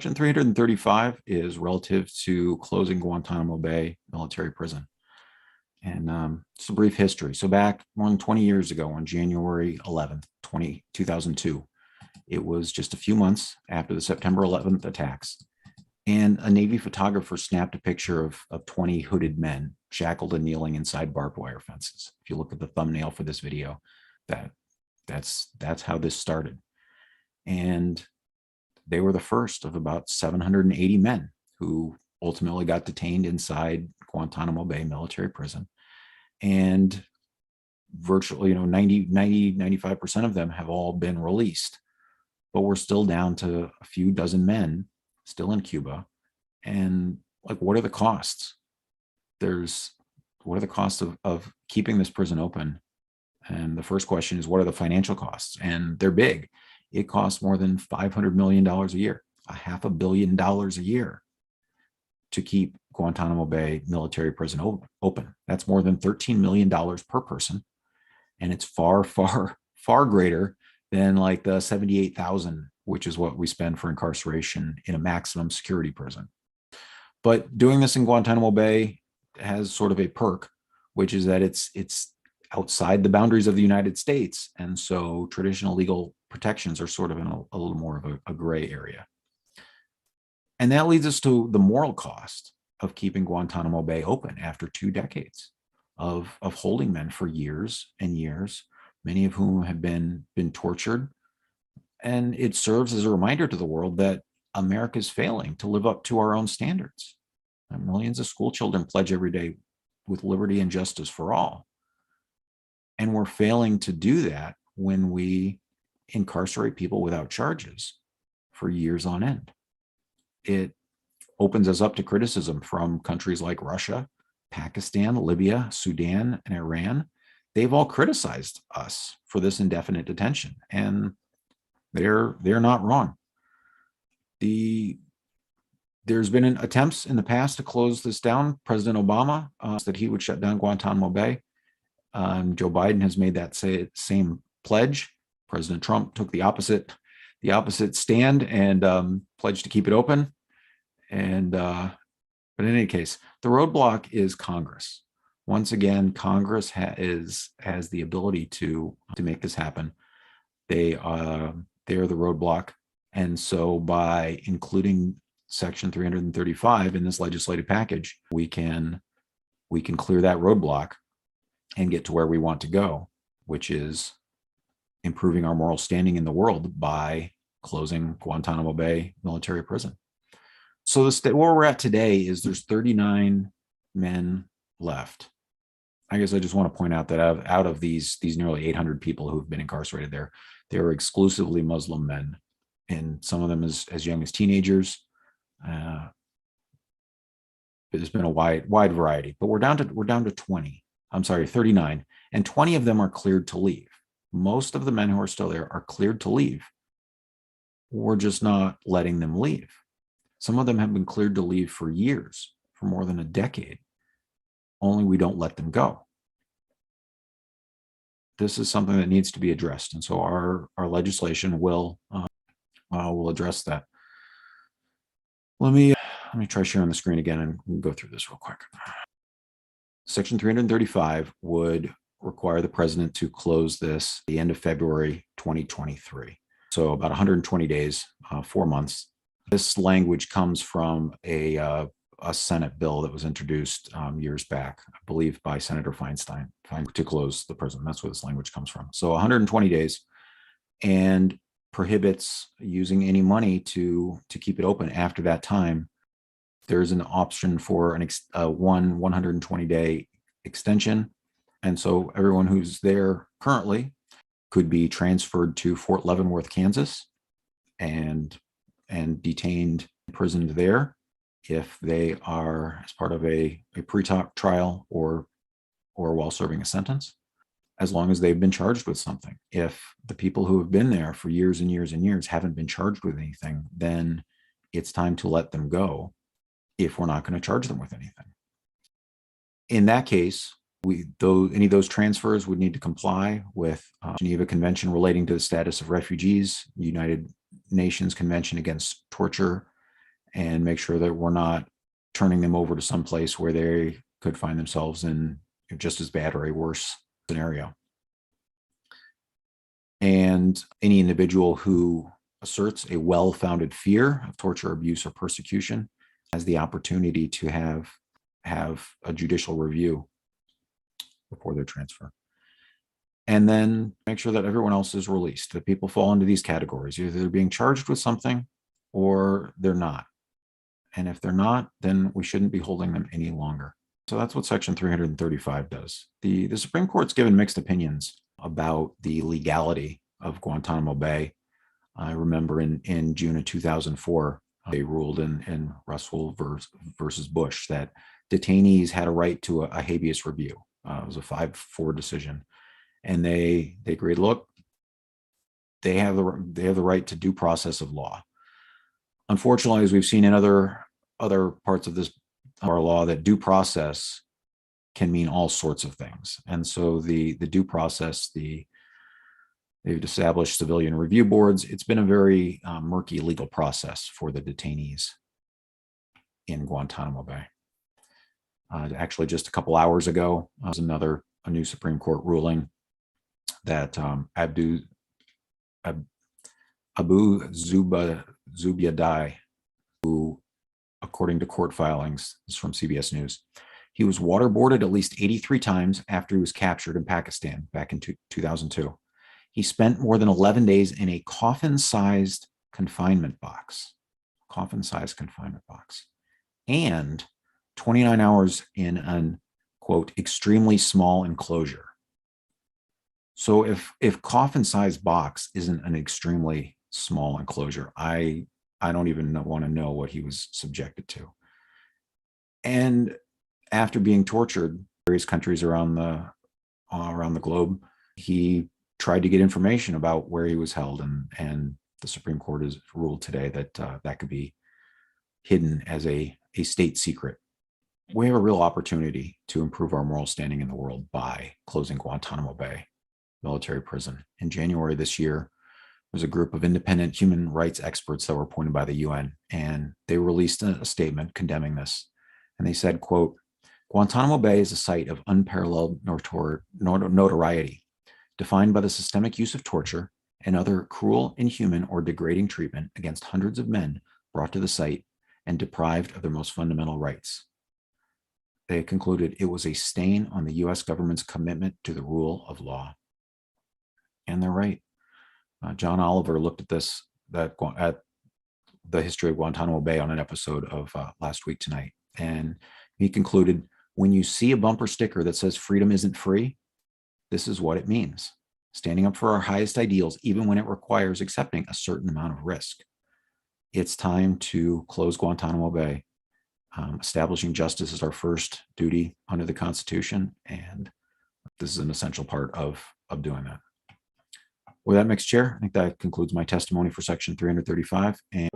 Section 335 is relative to closing Guantanamo Bay military prison. And just a brief history. So back more than 20 years ago, on January 11th, 2002, it was just a few months after the September 11th attacks, and a Navy photographer snapped a picture of 20 hooded men shackled and kneeling inside barbed wire fences. If you look at the thumbnail for this video, that's how this started. And they were the first of about 780 men who ultimately got detained inside Guantanamo Bay military prison. And virtually, 95% of them have all been released. But we're still down to a few dozen men still in Cuba. And like, what are the costs? What are the costs of keeping this prison open? And the first question is, what are the financial costs? And they're big. It costs more than $500 million a year, $500 million a year, to keep Guantanamo Bay military prison open. That's more than $13 million per person. And it's far, far, far greater than like the $78,000, which is what we spend for incarceration in a maximum security prison. But doing this in Guantanamo Bay has sort of a perk, which is that it's outside the boundaries of the United States. And so traditional legal protections are sort of in a little more of a gray area. And that leads us to the moral cost of keeping Guantanamo Bay open after 2 decades of holding men for years and years, many of whom have been tortured. And it serves as a reminder to the world that America is failing to live up to our own standards. And millions of school children pledge every day with liberty and justice for all. And we're failing to do that when we incarcerate people without charges for years on end. It opens us up to criticism from countries like Russia, Pakistan, Libya, Sudan, and Iran. They've all criticized us for this indefinite detention, and they're not wrong. There's been attempts in the past to close this down. President Obama said he would shut down Guantanamo Bay. Joe Biden has made that same pledge. President Trump took the opposite stand and pledged to keep it open. But in any case, the roadblock is Congress. Once again, Congress has the ability to make this happen. They are the roadblock. And so by including Section 335 in this legislative package, we can clear that roadblock and get to where we want to go, which is improving our moral standing in the world by closing Guantanamo Bay military prison. So where we're at today is there's 39 men left. I guess I just want to point out that out of these nearly 800 people who've been incarcerated there, they are exclusively Muslim men, and some of them as young as teenagers. There's been a wide variety, but we're down to 20. I'm sorry, 39, and 20 of them are cleared to leave. Most of the men who are still there are cleared to leave. We're just not letting them leave. Some of them have been cleared to leave for years, for more than a decade. Only we don't let them go. This is something that needs to be addressed, and so our legislation will address that. Let me try sharing the screen again and we'll go through this real quick. Section 335 would require the president to close this at the end of February 2023. So about 120 days, 4 months. This language comes from a Senate bill that was introduced years back, I believe by Senator Feinstein, to close the prison. That's where this language comes from. So 120 days, and prohibits using any money to keep it open after that time. There's an option for a 120-day extension. And so everyone who's there currently could be transferred to Fort Leavenworth, Kansas, and detained, imprisoned there if they are as part of a pre-trial or while serving a sentence, as long as they've been charged with something. If the people who have been there for years and years and years haven't been charged with anything, then it's time to let them go if we're not going to charge them with anything. In that case, any of those transfers would need to comply with Geneva Convention relating to the status of refugees, United Nations Convention against torture, and make sure that we're not turning them over to some place where they could find themselves in just as bad or a worse scenario. And any individual who asserts a well-founded fear of torture, abuse, or persecution has the opportunity to have a judicial review before their transfer. And then make sure that everyone else is released, that people fall into these categories. Either they're being charged with something or they're not. And if they're not, then we shouldn't be holding them any longer. So that's what Section 335 does. The Supreme Court's given mixed opinions about the legality of Guantanamo Bay. I remember in June of 2004, they ruled in Russell versus Bush that detainees had a right to a habeas review. It was a 5-4 decision. And they agreed, look, they have the right to due process of law. Unfortunately, as we've seen in other parts of our law, that due process can mean all sorts of things. And so the due process, they've established civilian review boards. It's been a very murky legal process for the detainees in Guantanamo Bay. Actually, just a couple hours ago, was a new Supreme Court ruling that Abu Zubaydah, who, according to court filings, this is from CBS News, he was waterboarded at least 83 times after he was captured in Pakistan back in 2002. He spent more than 11 days in a coffin-sized confinement box, and 29 hours in an, quote, extremely small enclosure. So if coffin-sized box isn't an extremely small enclosure, I don't even want to know what he was subjected to. And after being tortured in various countries around the globe, he tried to get information about where he was held, and the Supreme Court has ruled today that that could be hidden as a state secret. We have a real opportunity to improve our moral standing in the world by closing Guantanamo Bay military prison. In January this year, there's a group of independent human rights experts that were appointed by the UN, and they released a statement condemning this. And they said, quote, Guantanamo Bay is a site of unparalleled notoriety, defined by the systemic use of torture and other cruel, inhuman, or degrading treatment against hundreds of men brought to the site and deprived of their most fundamental rights. They concluded it was a stain on the US government's commitment to the rule of law. And they're right. John Oliver looked at at the history of Guantanamo Bay on an episode of Last Week Tonight. And he concluded, when you see a bumper sticker that says freedom isn't free, this is what it means. Standing up for our highest ideals, even when it requires accepting a certain amount of risk. It's time to close Guantanamo Bay. Establishing justice is our first duty under the Constitution, and this is an essential part of doing that. With that, Mixed Chair, I think that concludes my testimony for Section 335. And